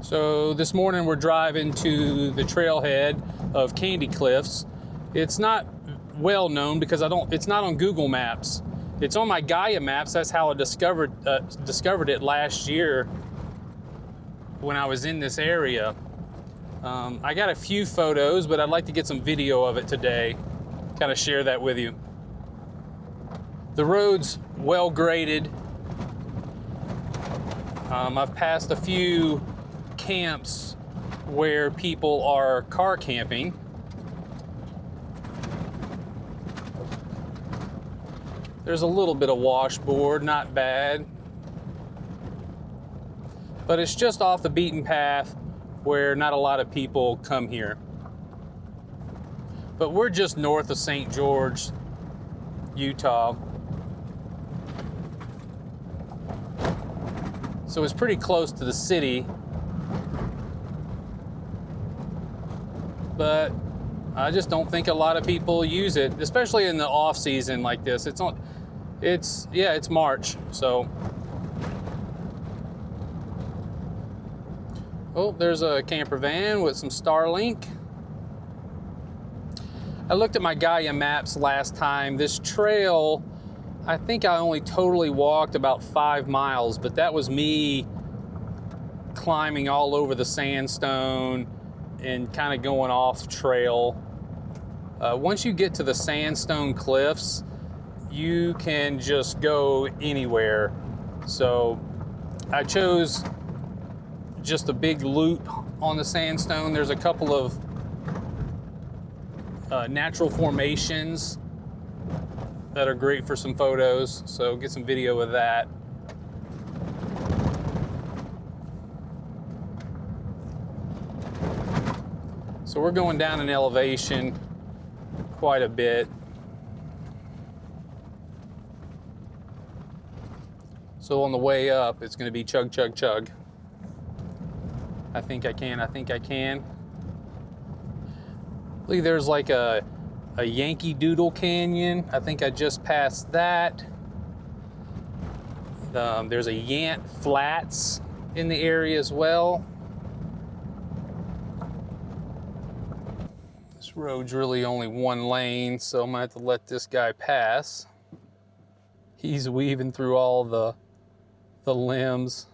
So this morning we're driving to the trailhead of Candy Cliffs. It's not well known because it's not on Google Maps. It's on my Gaia maps. That's how I discovered it last year when I was in this area. I got a few photos, but I'd like to get some video of it today, kind of share that with you. The road's well graded. I've passed a few camps where people are car camping. There's a little bit of washboard, not bad. But it's just off the beaten path where not a lot of people come here. But we're just north of St. George, Utah. So it's pretty close to the city. But I just don't think a lot of people use it, especially in the off season like this. It's March, so. Oh, there's a camper van with some Starlink. I looked at my Gaia maps last time. This trail, I think I only totally walked about 5 miles, but that was me climbing all over the sandstone and kind of going off trail. Once you get to the Sandstone cliffs, you can just go anywhere. So I chose just a big loop on the sandstone. There's a couple of natural formations that are great for some photos, so get some video of that. So we're going down in elevation quite a bit. So on the way up, it's going to be chug, chug, chug. I think I can. I believe there's like a Yankee Doodle Canyon. I think I just passed that. There's a Yant Flats in the area as well. This road's really only one lane, so I'm gonna have to let this guy pass. He's weaving through all the limbs.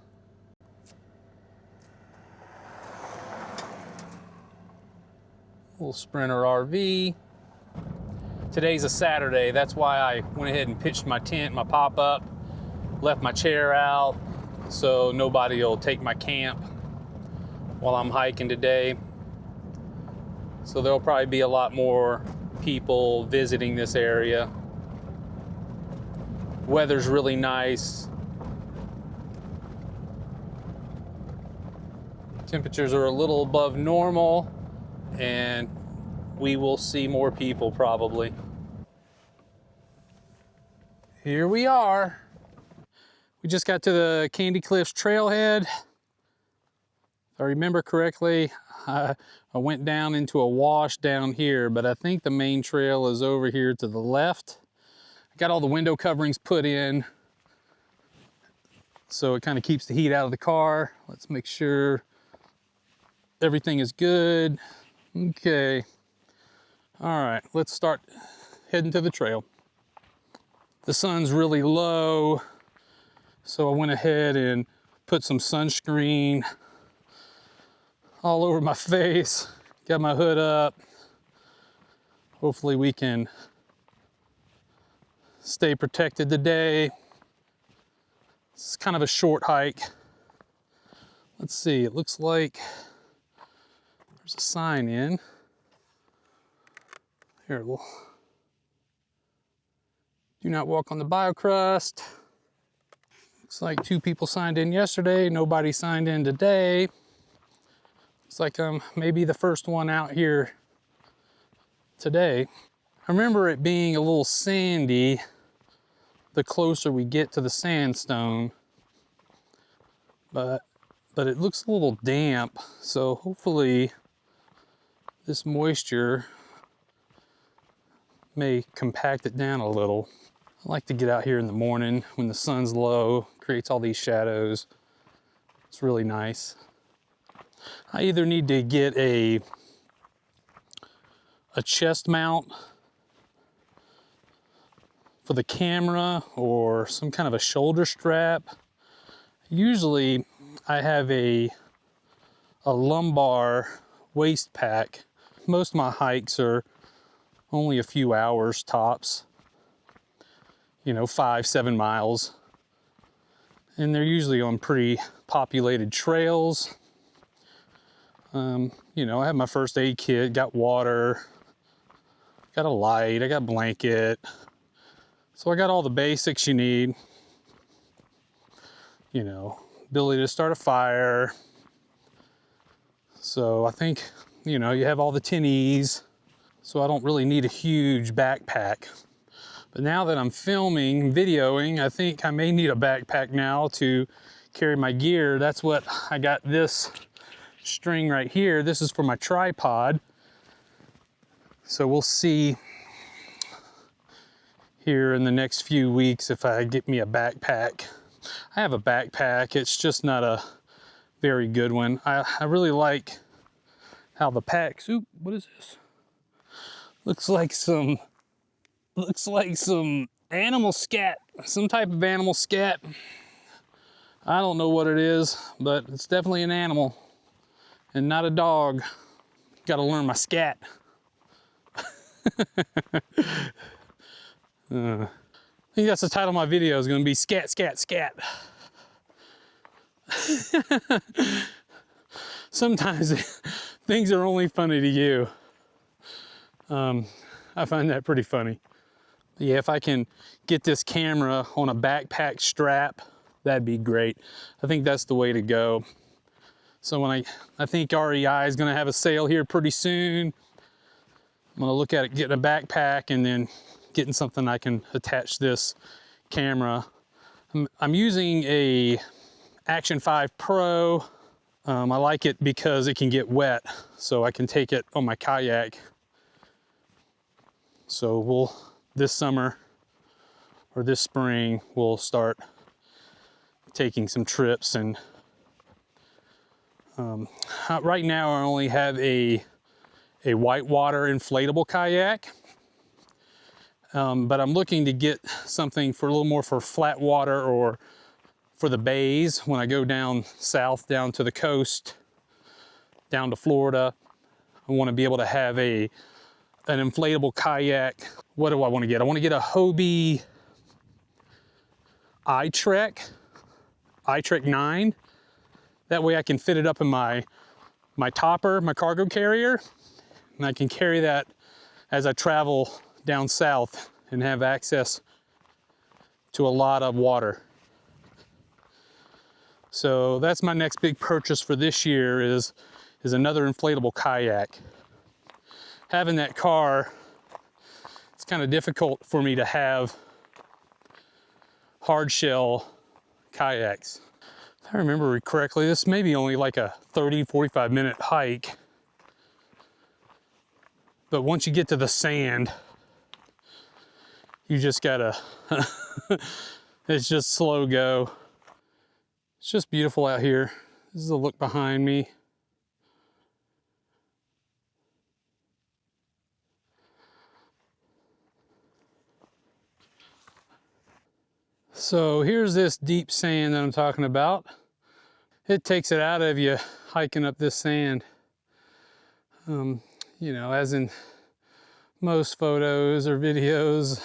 Little Sprinter RV. Today's a Saturday, that's why I went ahead and pitched my tent, my pop-up, left my chair out so nobody will take my camp while I'm hiking today. So there'll probably be a lot more people visiting this area. Weather's really nice. Temperatures are a little above normal, and we will see more people probably. Here we are. We just got to the Candy Cliffs trailhead. If I remember correctly, I went down into a wash down here, but I think the main trail is over here to the left. I got all the window coverings put in, so it kind of keeps the heat out of the car. Let's make sure everything is good. Okay. All right, let's start heading to the trail. The sun's really low, so I went ahead and put some sunscreen all over my face. Got my hood up. Hopefully we can stay protected today. It's kind of a short hike. Let's see, it looks like there's a sign in. Here, do not walk on the biocrust. Looks like 2 people signed in yesterday, nobody signed in today. Looks like I'm maybe the first one out here today. I remember it being a little sandy the closer we get to the sandstone, but it looks a little damp, so hopefully this moisture may compact it down a little. I like to get out here in the morning when the sun's low, creates all these shadows. It's really nice. I either need to get a chest mount for the camera or some kind of a shoulder strap. Usually I have a lumbar waist pack. Most of my hikes are only a few hours tops, you know, 5-7 miles. And they're usually on pretty populated trails. You know, I have my first aid kit, got water, got a light, I got a blanket. So I got all the basics you need. You know, ability to start a fire. So I think, you know, you have all the tinnies. So I don't really need a huge backpack. But now that I'm filming, videoing, I think I may need a backpack now to carry my gear. That's what I got this string right here. This is for my tripod. So we'll see here in the next few weeks if I get me a backpack. I have a backpack, it's just not a very good one. I really like how the packs, oop, what is this? Looks like some animal scat, some type of animal scat. I don't know what it is, but it's definitely an animal and not a dog. Got to learn my scat. I think that's the title of my video is going to be Scat, Scat, Scat. Sometimes things are only funny to you. I find that pretty funny. Yeah, if I can get this camera on a backpack strap, that'd be great. I think that's the way to go. So when I think REI is going to have a sale here pretty soon. I'm going to look at it, getting a backpack and then getting something I can attach this camera. I'm using a Action 5 Pro. I like it because it can get wet, so I can take it on my kayak. So this summer or this spring, we'll start taking some trips. And right now I only have a whitewater inflatable kayak. But I'm looking to get something for a little more for flat water or for the bays when I go down south, down to the coast, down to Florida. I want to be able to have an inflatable kayak. What do I want to get? I want to get a Hobie iTrek 9. That way I can fit it up in my topper, my cargo carrier, and I can carry that as I travel down south and have access to a lot of water. So that's my next big purchase for this year is another inflatable kayak. Having that car, it's kind of difficult for me to have hard shell kayaks. If I remember correctly, this may be only like a 30-45 minute hike. But once you get to the sand, you just gotta, it's just slow go. It's just beautiful out here. This is a look behind me. So here's this deep sand that I'm talking about. It takes it out of you hiking up this sand. You know, as in most photos or videos,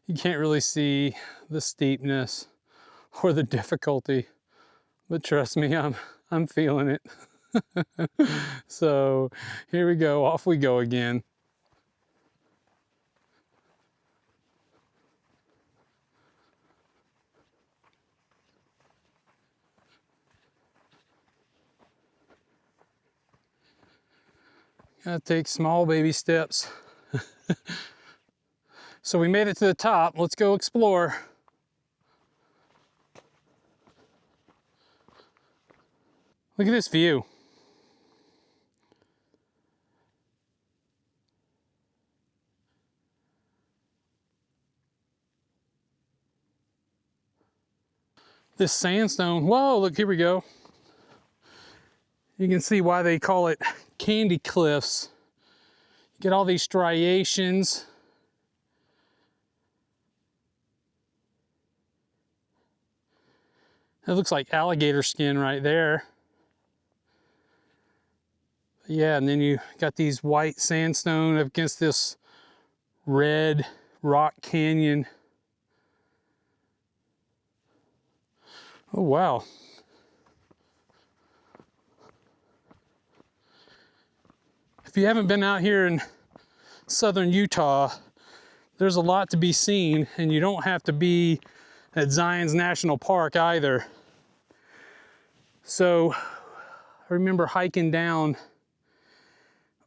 you can't really see the steepness or the difficulty. But trust me, I'm feeling it. So here we go, off we go again. Gotta take small baby steps. So we made it to the top. Let's go explore. Look at this view. This sandstone, whoa, look, here we go. You can see why they call it Candy Cliffs. You get all these striations. It looks like alligator skin right there. Yeah, and then you got these white sandstone against this red rock canyon. Oh, wow. If you haven't been out here in southern Utah, there's a lot to be seen, and you don't have to be at Zion's National Park either. So I remember hiking down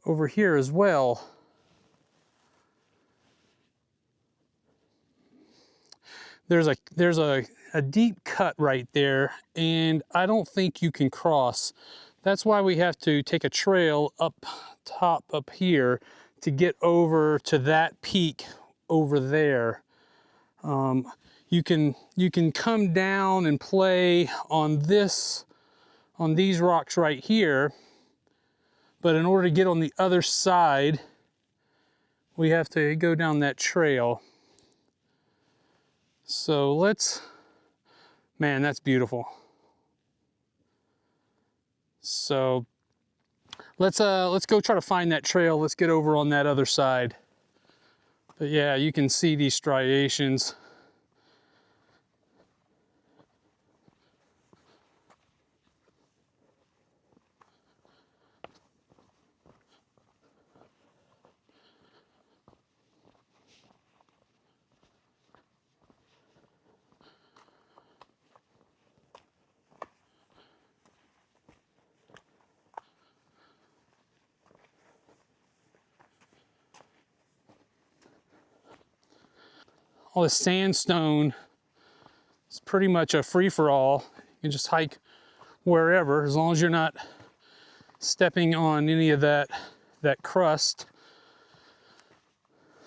over here as well. There's a deep cut right there, and I don't think you can cross. That's why we have to take a trail up top up here to get over to that peak over there. You can come down and play on these rocks right here, but in order to get on the other side, we have to go down that trail. So man, that's beautiful. So let's go try to find that trail. Let's get over on that other side. But yeah, you can see these striations. All this sandstone is pretty much a free-for-all. You can just hike wherever, as long as you're not stepping on any of that crust,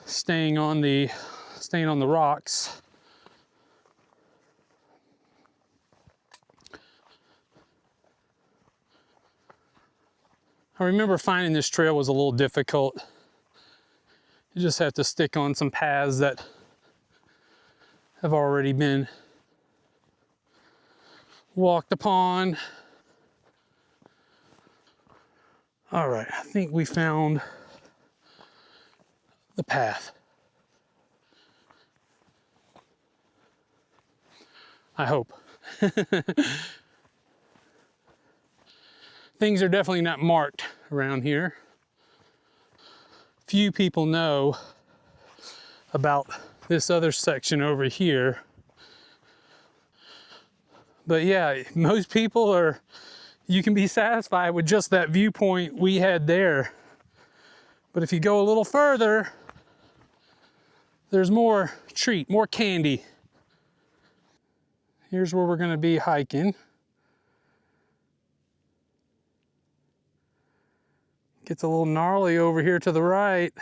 staying on the rocks. I remember finding this trail was a little difficult. You just have to stick on some paths that have already been walked upon. All right, I think we found the path. I hope. Things are definitely not marked around here. Few people know about this other section over here. But yeah, most people you can be satisfied with just that viewpoint we had there. But if you go a little further, there's more treat, more candy. Here's where we're gonna be hiking. Gets a little gnarly over here to the right.